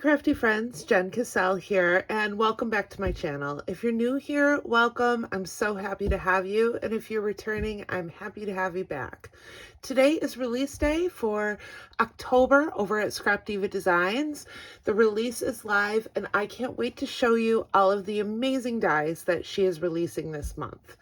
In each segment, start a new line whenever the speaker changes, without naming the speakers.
crafty friends, JENNCASCELL here, and welcome back to my channel. If you're new here, welcome. I'm so happy to have you, and if you're returning, I'm happy to have you back. Today is release day for October over at Scrap Diva Designs. The release is live, and I can't wait to show you all of the amazing dies that she is releasing this month.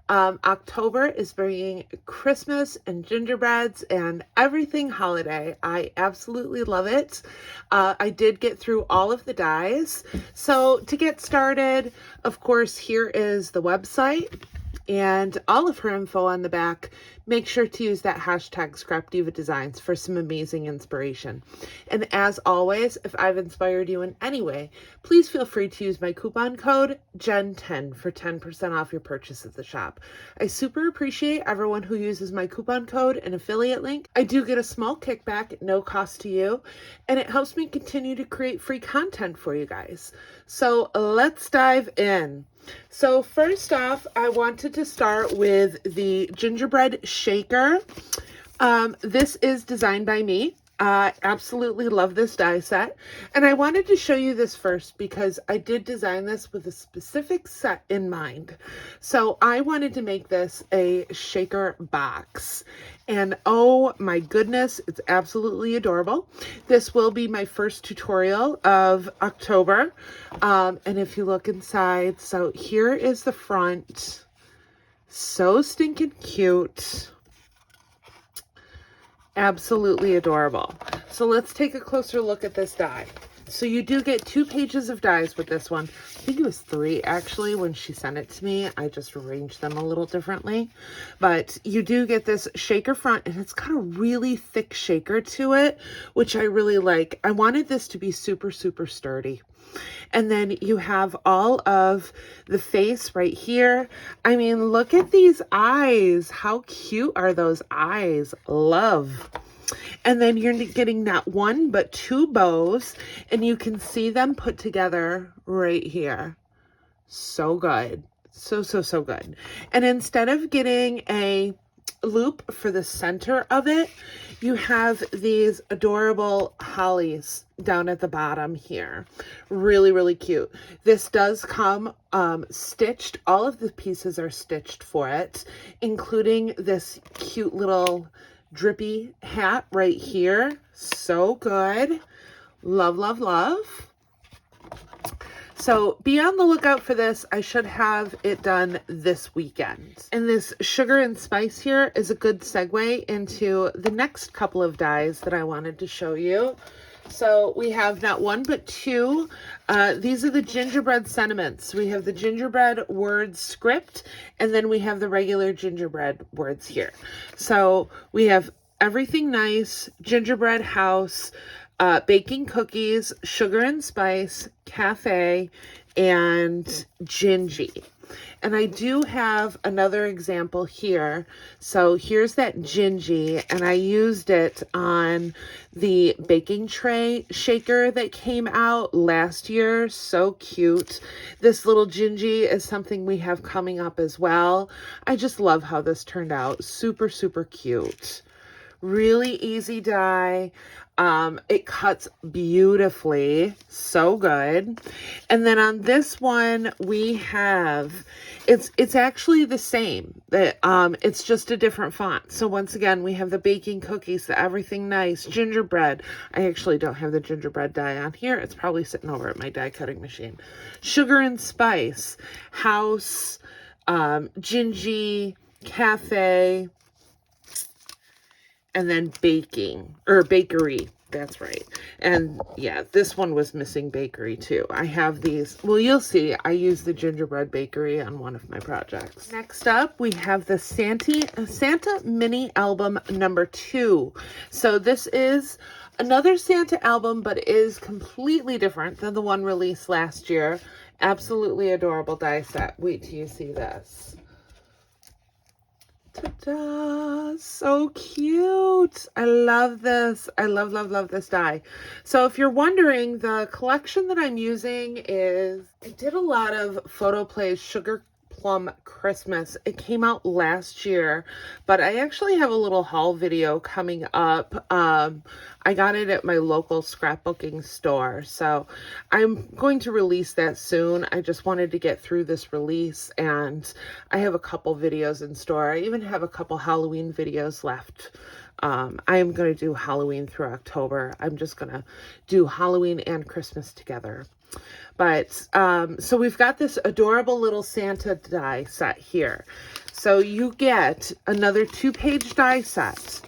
October is bringing Christmas and gingerbreads and everything holiday. I absolutely love it. I did get through all of the dies. So to get started, of course, here is the website and all of her info on the back. Make sure to use that hashtag Scrap Diva Designs for some amazing inspiration. And as always, if I've inspired you in any way, please feel free to use my coupon code JEN10 for 10% off your purchase at the shop. I super appreciate everyone who uses my coupon code and affiliate link. I do get a small kickback at no cost to you, and it helps me continue to create free content for you guys. So let's dive in. So first off, I wanted to start with the Gingerbread Shaker. This is designed by me. Absolutely love this die set. And I wanted to show you this first because I did design this with a specific set in mind. So I wanted to make this a shaker box. And oh my goodness, it's absolutely adorable. This will be my first tutorial of October. And if you look inside, so here is the front. So stinking cute. Absolutely adorable. So let's take a closer look at this die. So you do get 2 pages of dies with this one. I think it was 3 actually when she sent it to me. I just arranged them a little differently. But you do get this shaker front, and it's got a really thick shaker to it, which I really like. I wanted this to be super, super sturdy. And then you have all of the face right here. I mean, look at these eyes. How cute are those eyes? Love. And then you're getting not 1, but 2 bows, and you can see them put together right here. So good. So, so, so good. And instead of getting a loop for the center of it, you have these adorable hollies down at the bottom here. Really, really cute. This does come stitched. All of the pieces are stitched for it, including this cute little drippy hat right here. So good. Love, love, love. So be on the lookout for this. I should have it done this weekend. And this sugar and spice here is a good segue into the next couple of dies that I wanted to show you. So we have not 1, but 2. These are the gingerbread sentiments. We have the Gingerbread Words script, and then we have the regular Gingerbread Words here. So we have everything nice, gingerbread house, baking cookies, sugar and spice, cafe, and gingy. And I do have another example here. So here's that gingy, and I used it on the baking tray shaker that came out last year. So cute. This little gingy is something we have coming up as well. I just love how this turned out. Super, super cute. Really easy die. It cuts beautifully. So good. And then on this one, we have, it's actually the same. It's just a different font. So once again, we have the baking cookies, the everything nice, gingerbread. I actually don't have the gingerbread die on here. It's probably sitting over at my die cutting machine. Sugar and spice, house, gingy, cafe, and then baking, or bakery. That's right. And yeah, this one was missing bakery too. I have these. Well, you'll see. I use the gingerbread bakery on one of my projects. Next up, we have the Santa mini album number 2. So this is another Santa album, but it is completely different than the one released last year. Absolutely adorable die set. Wait till you see this. Ta-da! So cute. I love this. I love, love, love this die. So if you're wondering, the collection that I'm using is, I did a lot of Photo Play's Sugar Plum Christmas. It came out last year, but I actually have a little haul video coming up. I got it at my local scrapbooking store, so I'm going to release that soon. I just wanted to get through this release, and I have a couple videos in store. I even have a couple Halloween videos left. I am going to do Halloween through October. I'm just going to do Halloween and Christmas together. But, so we've got this adorable little Santa die set here. So you get another 2-page die set.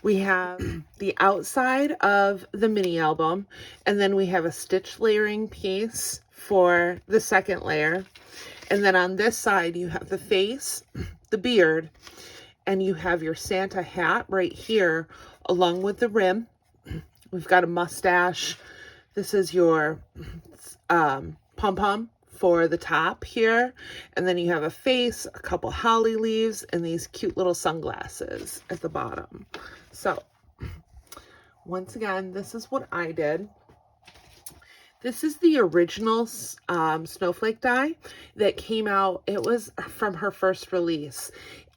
We have the outside of the mini album, and then we have a stitch layering piece for the second layer. And then on this side, you have the face, the beard, and you have your Santa hat right here, along with the rim. We've got a mustache. This is your pom-pom for the top here. And then you have a face, a couple holly leaves, and these cute little sunglasses at the bottom. So, once again, this is what I did. This is the original snowflake die that came out. It was from her first release.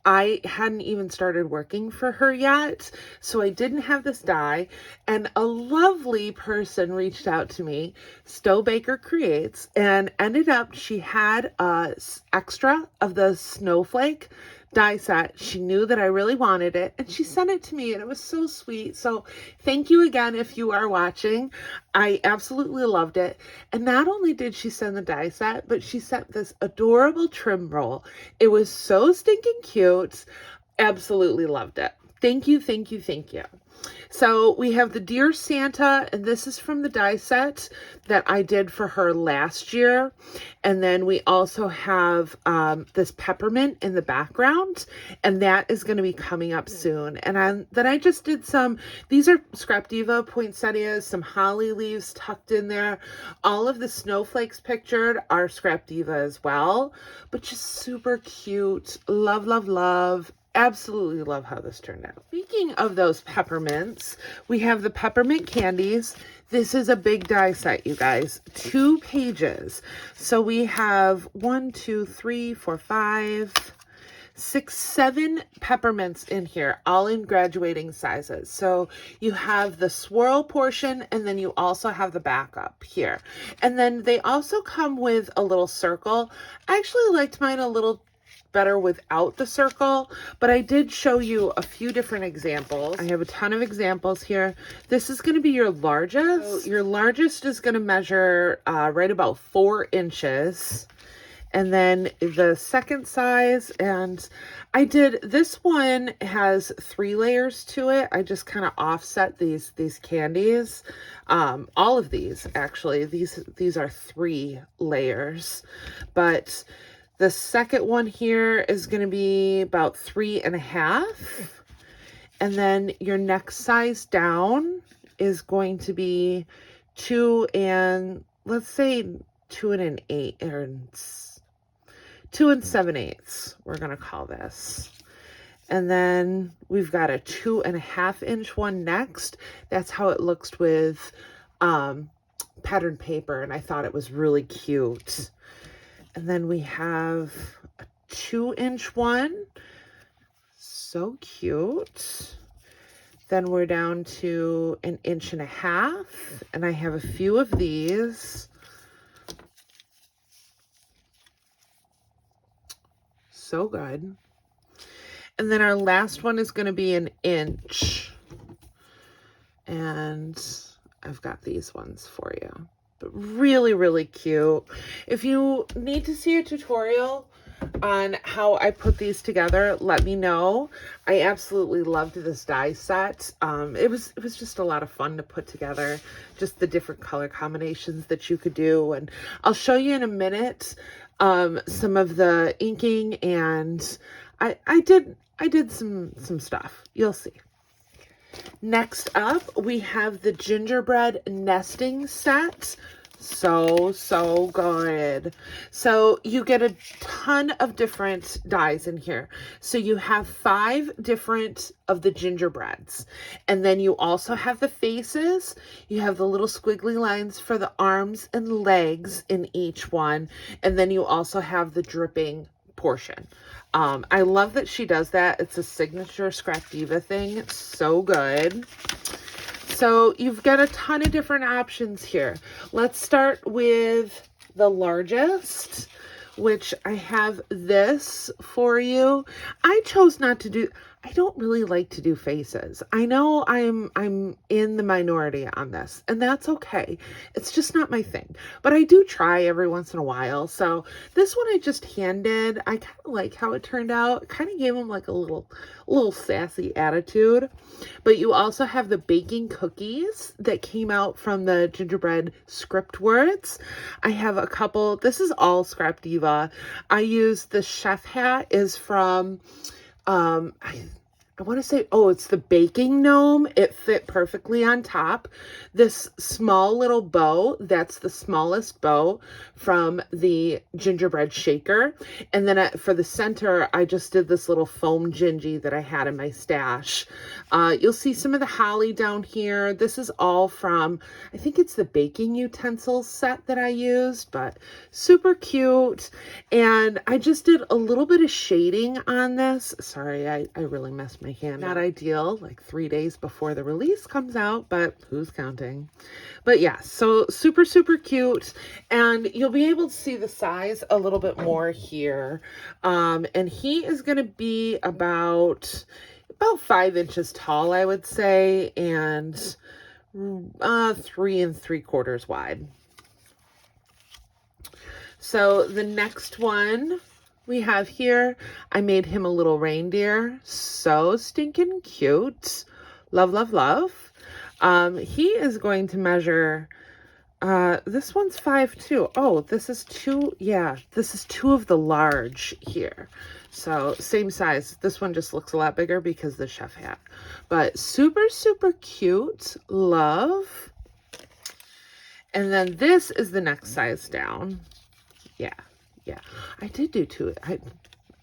I hadn't even started working for her yet, so I didn't have this die, and a lovely person reached out to me, Stowe Baker Creates, and ended up, she had a extra of the snowflake die set. She knew that I really wanted it, and she sent it to me, and it was so sweet. So thank you again if you are watching. I absolutely loved it. And not only did she send the die set, but she sent this adorable trim roll. It was so stinking cute. Absolutely loved it. Thank you, thank you, thank you. So we have the Dear Santa, and this is from the die set that I did for her last year. And then we also have this peppermint in the background, and that is going to be coming up soon. And then I just did some, these are Scrap Diva poinsettias, some holly leaves tucked in there. All of the snowflakes pictured are Scrap Diva as well, but just super cute. Love, love, love. Absolutely love how this turned out. Speaking of those peppermints, we have the peppermint candies. This is a big die set, you guys. 2 pages. So we have 1, 2, 3, 4, 5, 6, 7 peppermints in here, all in graduating sizes. So you have the swirl portion, and then you also have the backup here. And then they also come with a little circle. I actually liked mine a little better without the circle, but I did show you a few different examples. I have a ton of examples here. This is going to be your largest. So your largest is going to measure right about 4 inches. And then the second size, and I did, this one has 3 layers to it. I just kind of offset these candies. All of these, actually, these are 3 layers, but the second one here is going to be about 3.5. And then your next size down is going to be 2 and, let's say 2 and 8, or 2 and 7/8, we're going to call this. And then we've got a 2.5 inch one next. That's how it looks with patterned paper, and I thought it was really cute. And then we have a 2 inch one. So cute. Then we're down to 1.5 inches. And I have a few of these. So good. And then our last one is going to be 1 inch. And I've got these ones for you. But really, really cute. If you need to see a tutorial on how I put these together, let me know. I absolutely loved this die set. It was just a lot of fun to put together, just the different color combinations that you could do. And I'll show you in a minute some of the inking, and I did some stuff. You'll see. Next up, we have the Gingerbread Nesting Set. So good. So you get a ton of different dies in here. So you have 5 different of the gingerbreads. And then you also have the faces. You have the little squiggly lines for the arms and legs in each one. And then you also have the dripping portion. I love that she does that. It's a signature Scrap Diva thing. It's so good. So you've got a ton of different options here. Let's start with the largest, which I have this for you. I chose not to do, I don't really like to do faces. I know I'm in the minority on this, and that's okay. It's just not my thing. But I do try every once in a while. So this one I just hand did. I kind of like how it turned out. It kind of gave them like a little sassy attitude. But you also have the baking cookies that came out from the Gingerbread Script Words. I have a couple. This is all Scrap Diva. I use the chef hat is from I want to say, oh, it's the baking gnome. It fit perfectly on top. This small little bow, that's the smallest bow from the Gingerbread Shaker. And then for the center, I just did this little foam gingy that I had in my stash. You'll see some of the holly down here. This is all from, I think it's the baking utensils set that I used, but super cute. And I just did a little bit of shading on this. Sorry, I really messed my hand. Not ideal, like 3 days before the release comes out, but who's counting? But yeah, so super, super cute. And you'll be able to see the size a little bit more here. And he is going to be about 5 inches tall, I would say, and 3 3/4 wide. So the next one we have here, I made him a little reindeer. So stinking cute. Love, love, love. He is going to measure, this one's 5'2". Oh, this is 2. Yeah, this is 2 of the large here. So same size. This one just looks a lot bigger because the chef hat. But super, super cute. Love. And then this is the next size down. Yeah, I did do 2.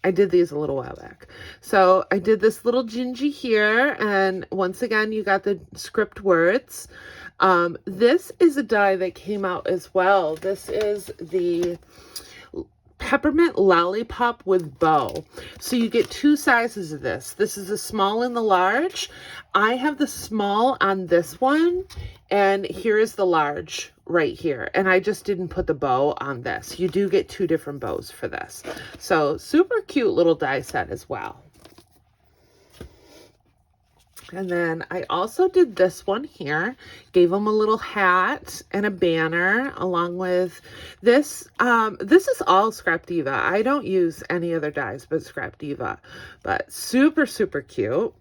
I did these a little while back. So I did this little gingy here. And once again, you got the Script Words. This is a die that came out as well. This is the Peppermint Lollipop with bow. So you get 2 sizes of this. This is the small and the large. I have the small on this one, and here is the large right here. And I just didn't put the bow on this. You do get 2 different bows for this. So super cute little die set as well. And then I also did this one here, gave him a little hat and a banner along with this. This is all Scrap Diva. I don't use any other dies but Scrap Diva, but super, super cute.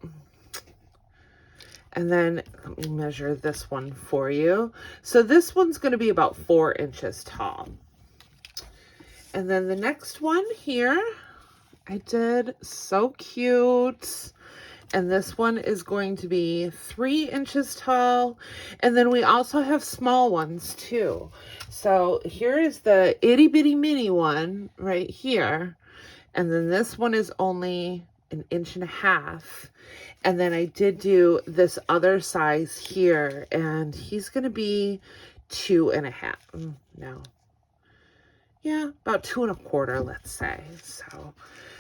And then let me measure this one for you. So this one's going to be about 4 inches tall. And then the next one here, I did so cute. And this one is going to be 3 inches tall. And then we also have small ones too. So here is the itty bitty mini one right here. And then this one is only 1.5 inches. And then I did do this other size here, and he's going to be 2.5. No. Yeah, about 2.25, let's say.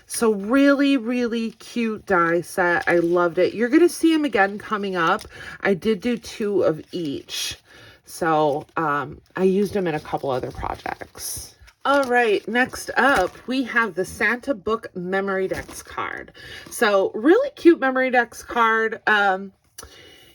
So really, really cute die set. I loved it. You're going to see them again coming up. I did do 2 of each. So I used them in a couple other projects. All right, next up, we have the Santa Book memorydex card. So really cute memorydex card.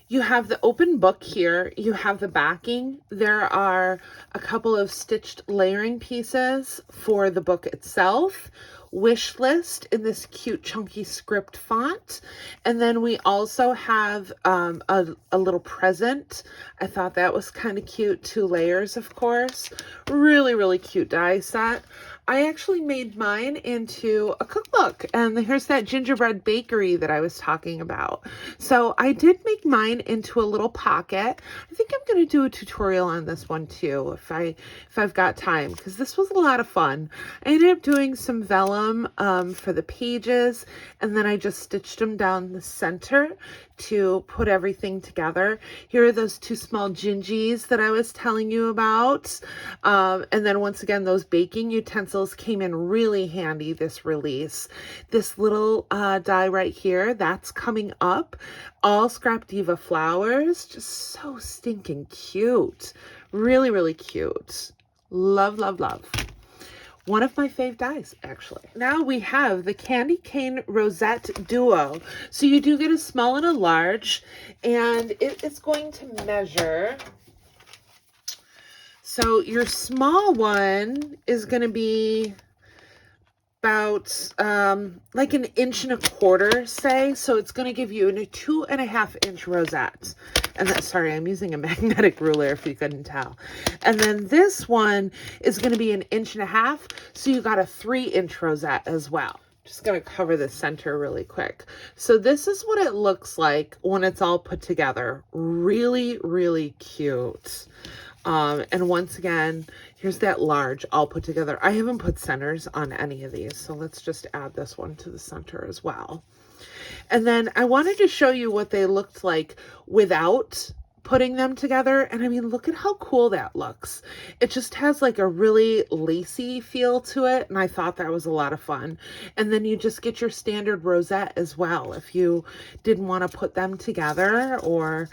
You have the open book here. You have the backing. There are a couple of stitched layering pieces for the book itself. Wish list in this cute chunky script font. And then we also have a little present. I thought that was kind of cute. 2 layers, of course. Really, really cute die set. I actually made mine into a cookbook, and here's that gingerbread bakery that I was talking about. So I did make mine into a little pocket. I think I'm going to do a tutorial on this one too if I've got time, because this was a lot of fun. I ended up doing some vellum bottom for the pages, and then I just stitched them down the center to put everything together. Here are those two small gingies that I was telling you about. And then once again, those baking utensils came in really handy this release. This little die right here, that's coming up. All Scrap Diva flowers, just so stinking cute. Really, really cute. Love, love, love. One of my fave dies, actually. Now we have the Candy Cane Rosette Duo. So you do get a small and a large, and it is going to measure. So your small one is going to be about like 1.25 inches, say. So it's going to give you a 2.5-inch rosette. And that, sorry, I'm using a magnetic ruler if you couldn't tell. And then this one is going to be 1.5 inches. So you got a 3-inch rosette as well. Just going to cover the center really quick. So this is what it looks like when it's all put together. Really, really cute. And once again, here's that large all put together. I haven't put centers on any of these, so let's just add this one to the center as well. And then I wanted to show you what they looked like without putting them together. And I mean, look at how cool that looks. It just has like a really lacy feel to it. And I thought that was a lot of fun. And then you just get your standard rosette as well. If you didn't want to put them together, or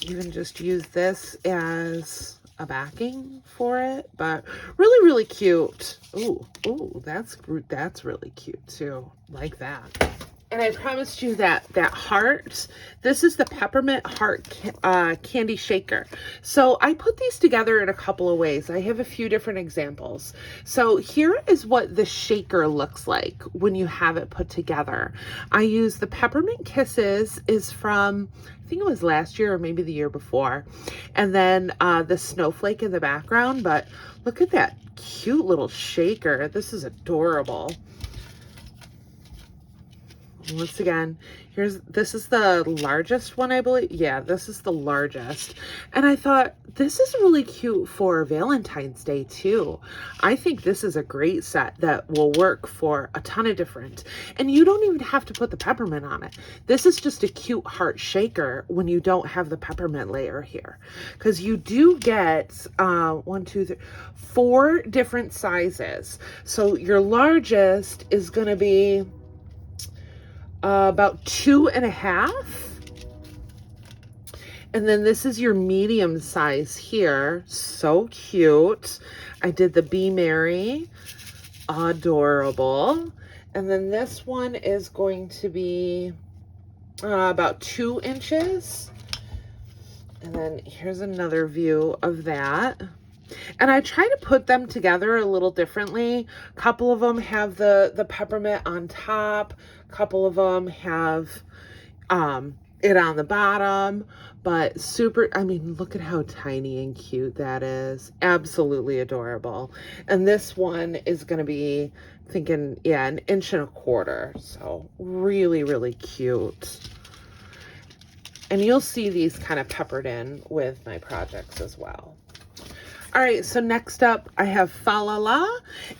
even just use this as a backing for it, but really, really cute. Ooh, that's really cute too. Like that. And I promised you that heart. This is the Peppermint Heart Candy Shaker. So I put these together in a couple of ways. I have a few different examples. So here is what the shaker looks like when you have it put together. I use the Peppermint Kisses is from, I think it was last year or maybe the year before. And then the snowflake in the background. But look at that cute little shaker. This is adorable. Once again, this is the largest one, I believe. Yeah, this is the largest. And I thought this is really cute for Valentine's Day too. I think this is a great set that will work for a ton of different, and you don't even have to put the peppermint on it. This is just a cute heart shaker when you don't have the peppermint layer here, because you do get 4 different sizes. So your largest is going to be about 2.5. And then this is your medium size here. So cute. I did the Be Merry. Adorable. And then this one is going to be about 2 inches. And then here's another view of that. And I try to put them together a little differently. A couple of them have the peppermint on top. A couple of them have it on the bottom. But super, I mean, look at how tiny and cute that is. Absolutely adorable. And this one is going to be, thinking, yeah, 1.25 inches. So really, really cute. And you'll see these kind of peppered in with my projects as well. All right, so next up I have Fa La La,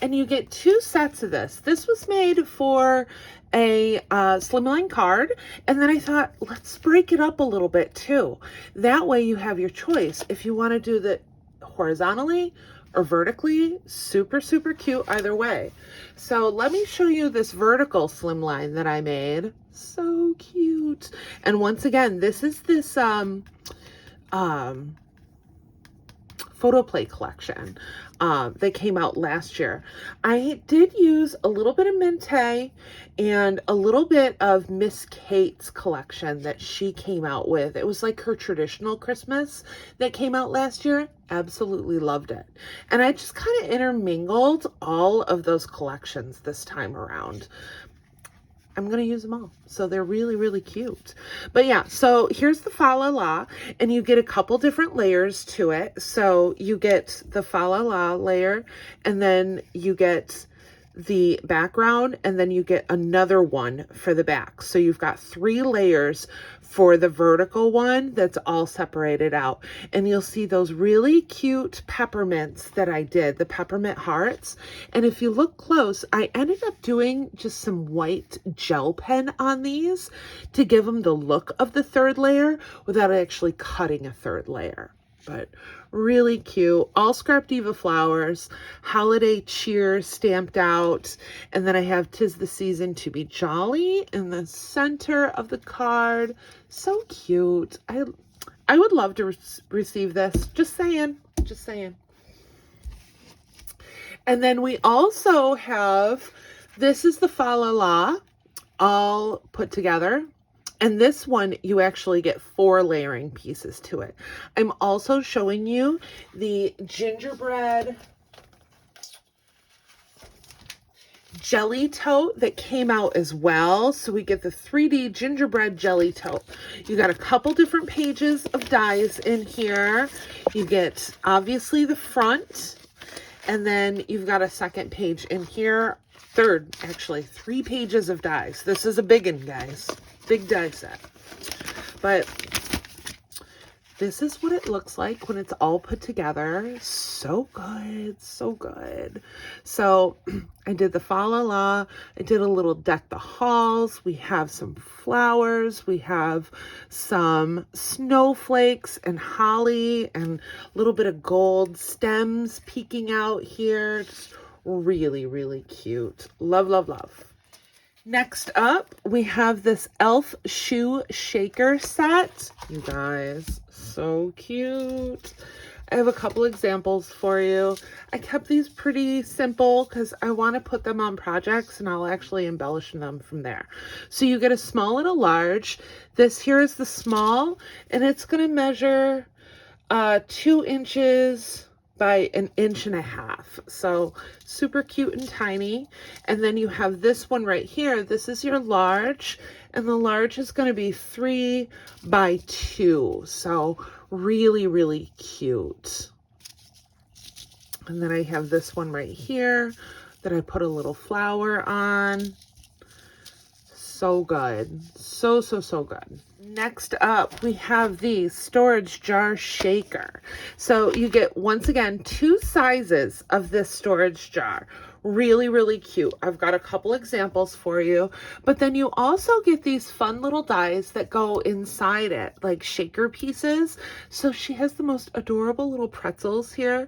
and you get 2 sets of this. This was made for a slimline card, and then I thought, let's break it up a little bit too. That way you have your choice. If you want to do the horizontally or vertically, super, super cute either way. So let me show you this vertical slimline that I made. So cute. And once again, this is this photo play collection that came out last year. I did use a little bit of Minté and a little bit of Miss Kate's collection that she came out with. It was like her traditional Christmas that came out last year. Absolutely loved it. And I just kind of intermingled all of those collections this time around. I'm going to use them all. So they're really, really cute. But yeah, so here's the Fa La La, and you get a couple different layers to it. So you get the Fa La La layer, and then you get the background, and then you get another one for the back. So you've got 3 layers for the vertical one that's all separated out. And you'll see those really cute peppermints that I did, the peppermint hearts. And if you look close, I ended up doing just some white gel pen on these to give them the look of the 3rd layer without actually cutting a 3rd layer. But really cute, all scrap Diva flowers, holiday cheer stamped out, and then I have 'tis the season to be jolly in the center of the card. So cute. I would love to receive this. Just saying, just saying. And then we also have, this is the Fa La La all put together. And this one, you actually get 4 layering pieces to it. I'm also showing you the gingerbread jelly tote that came out as well. So we get the 3D gingerbread jelly tote. You got a couple different pages of dies in here. You get obviously the front, and then you've got a second page in here. Third, actually, 3 pages of dies. This is a big one, guys. Big die set. But this is what it looks like when it's all put together. So good, so good. So I did the Fa La La. I did a little deck the halls. We have some flowers. We have some snowflakes and holly and a little bit of gold stems peeking out here. Just really, really cute. Love, love, love. Next up, we have this elf shoe shaker set. You guys, so cute. I have a couple examples for you. I kept these pretty simple because I want to put them on projects and I'll actually embellish them from there. So you get a small and a large. This here is the small, and it's going to measure 2 inches by 1.5 inches. So super cute and tiny. And then you have this one right here. This is your large, and the large is going to be 3 by 2. So really, really cute. And then I have this one right here that I put a little flower on. So good. So, so, so good. Next up, we have the storage jar shaker. So you get, once again, 2 sizes of this storage jar. Really, really cute. I've got a couple examples for you, but then you also get these fun little dies that go inside it, like shaker pieces. So she has the most adorable little pretzels here,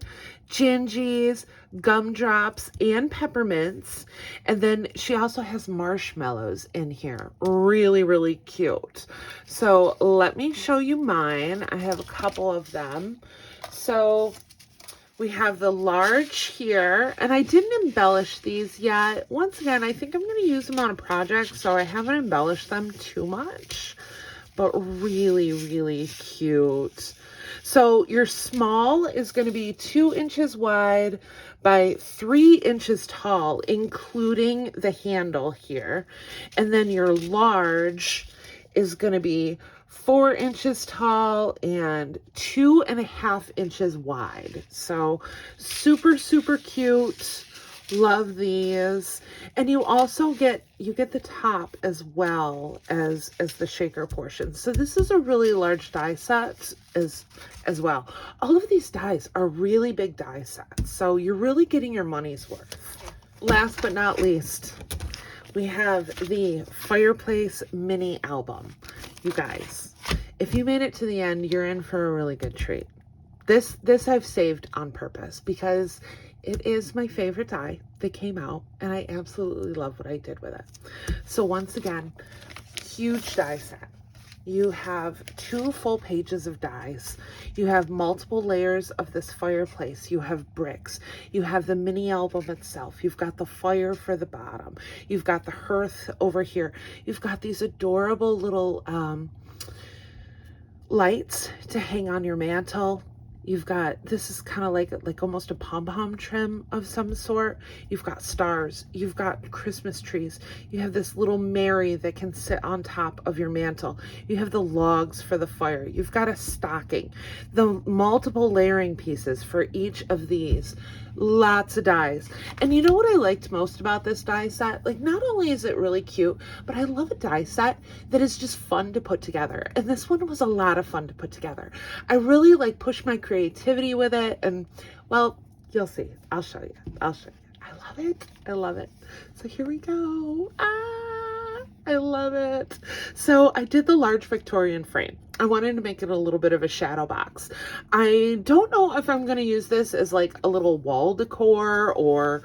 gingies, gumdrops, and peppermints. And then she also has marshmallows in here. Really, really cute. So let me show you mine. I have a couple of them. So we have the large here, and I didn't embellish these yet. Once again, I think I'm going to use them on a project, so I haven't embellished them too much, but really, really cute. So your small is going to be 2 inches wide by 3 inches tall, including the handle here. And then your large is going to be 4 inches tall and 2.5 inches wide. So super, super cute. Love these. And you also get the top as well as the shaker portion. So this is a really large die set as well. All of these dies are really big die sets. So you're really getting your money's worth. Last but not least, we have the Fireplace mini album. You guys, if you made it to the end, you're in for a really good treat. This I've saved on purpose because it is my favorite die that came out, and I absolutely love what I did with it. So once again, huge die set. You have 2 full pages of dies. You have multiple layers of this fireplace. You have bricks. You have the mini album itself. You've got the fire for the bottom. You've got the hearth over here. You've got these adorable little lights to hang on your mantle. You've got, this is kind of like almost a pom-pom trim of some sort. You've got stars. You've got Christmas trees. You have this little Mary that can sit on top of your mantle. You have the logs for the fire. You've got a stocking. The multiple layering pieces for each of these Lots of dies. And you know what I liked most about this die set? Like, not only is it really cute, but I love a die set that is just fun to put together. And this one was a lot of fun to put together. I really like push my creativity with it. And well, you'll see. I'll show you. I'll show you. I love it. I love it. So here we go. I love it. So I did the large Victorian frame. I wanted to make it a little bit of a shadow box. I don't know if I'm going to use this as like a little wall decor or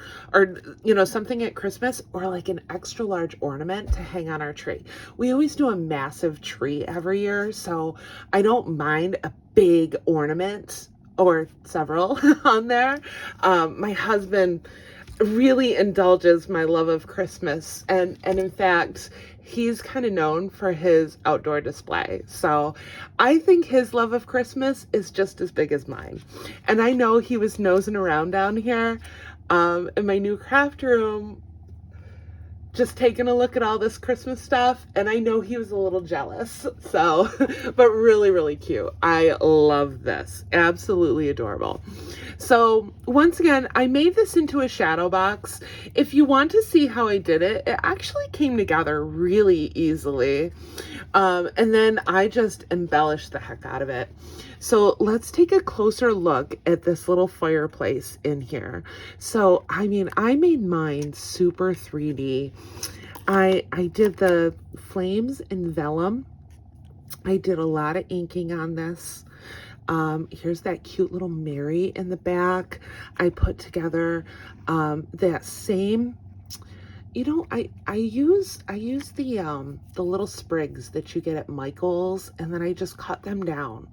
you know, something at Christmas, or like an extra large ornament to hang on our tree. We always do a massive tree every year, so I don't mind a big ornament or several on there. My husband really indulges my love of Christmas, and in fact, he's kind of known for his outdoor display. So I think his love of Christmas is just as big as mine. And I know he was nosing around down here in my new craft room, just taking a look at all this Christmas stuff, and I know he was a little jealous. So, but really, really cute. I love this. Absolutely adorable. So once again, I made this into a shadow box. If you want to see how I did it, it actually came together really easily. And then I just embellished the heck out of it. So let's take a closer look at this little fireplace in here. So, I mean, I made mine super 3D. I did the flames in vellum. I did a lot of inking on this. Here's that cute little Mary in the back. I put together that same, you know, I use the little sprigs that you get at Michael's, and then I just cut them down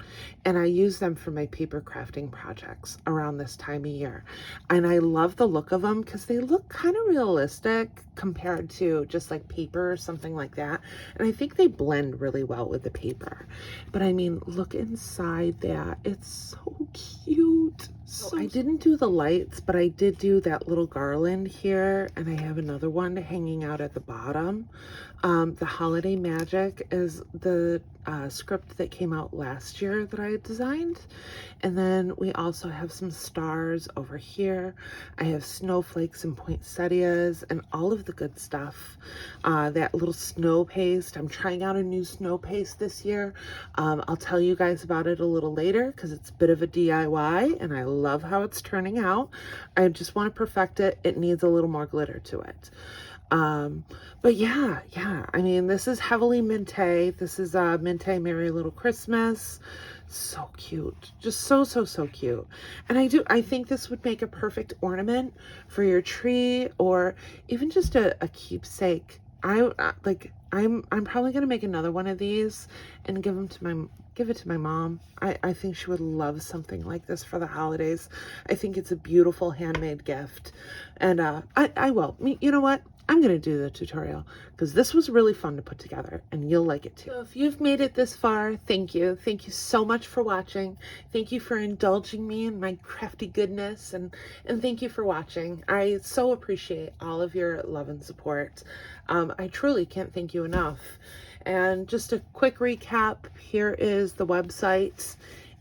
and I use them for my paper crafting projects around this time of year. And I love the look of them because they look kind of realistic compared to just like paper or something like that. And I think they blend really well with the paper. But I mean, look inside that. It's so cute. So I didn't do the lights, but I did do that little garland here, and I have another one hanging out at the bottom. The Holiday Magic is the script that came out last year that I designed. And then we also have some stars over here. I have snowflakes and poinsettias and all of the good stuff. That little snow paste. I'm trying out a new snow paste this year. I'll tell you guys about it a little later because it's a bit of a DIY and I love how it's turning out. I just want to perfect it. It needs a little more glitter to it. But yeah, I mean, this is heavily Mintay. This is Mintay Merry Little Christmas. So cute. Just so cute. And I think this would make a perfect ornament for your tree, or even just a keepsake. I'm probably gonna make another one of these and give it to my mom. I think she would love something like this for the holidays. I think it's a beautiful handmade gift. And I will. You know what? I'm going to do the tutorial because this was really fun to put together and you'll like it too. So if you've made it this far, thank you. Thank you so much for watching. Thank you for indulging me in my crafty goodness, and thank you for watching. I so appreciate all of your love and support. I truly can't thank you enough. And just a quick recap, here is the website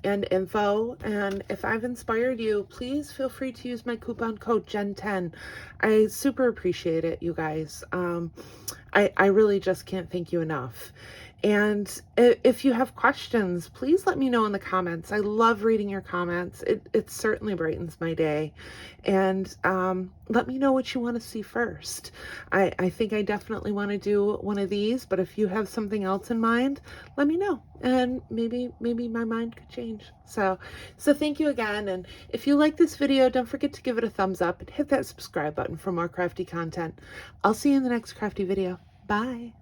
and info, and if I've inspired you, please feel free to use my coupon code JEN10. I super appreciate it, you guys. I really just can't thank you enough. And if you have questions, please let me know in the comments. I love reading your comments. It certainly brightens my day. And let me know what you want to see first. I think I definitely want to do one of these, but if you have something else in mind, let me know. And maybe my mind could change. So thank you again. And if you like this video, don't forget to give it a thumbs up and hit that subscribe button for more crafty content. I'll see you in the next crafty video. Bye.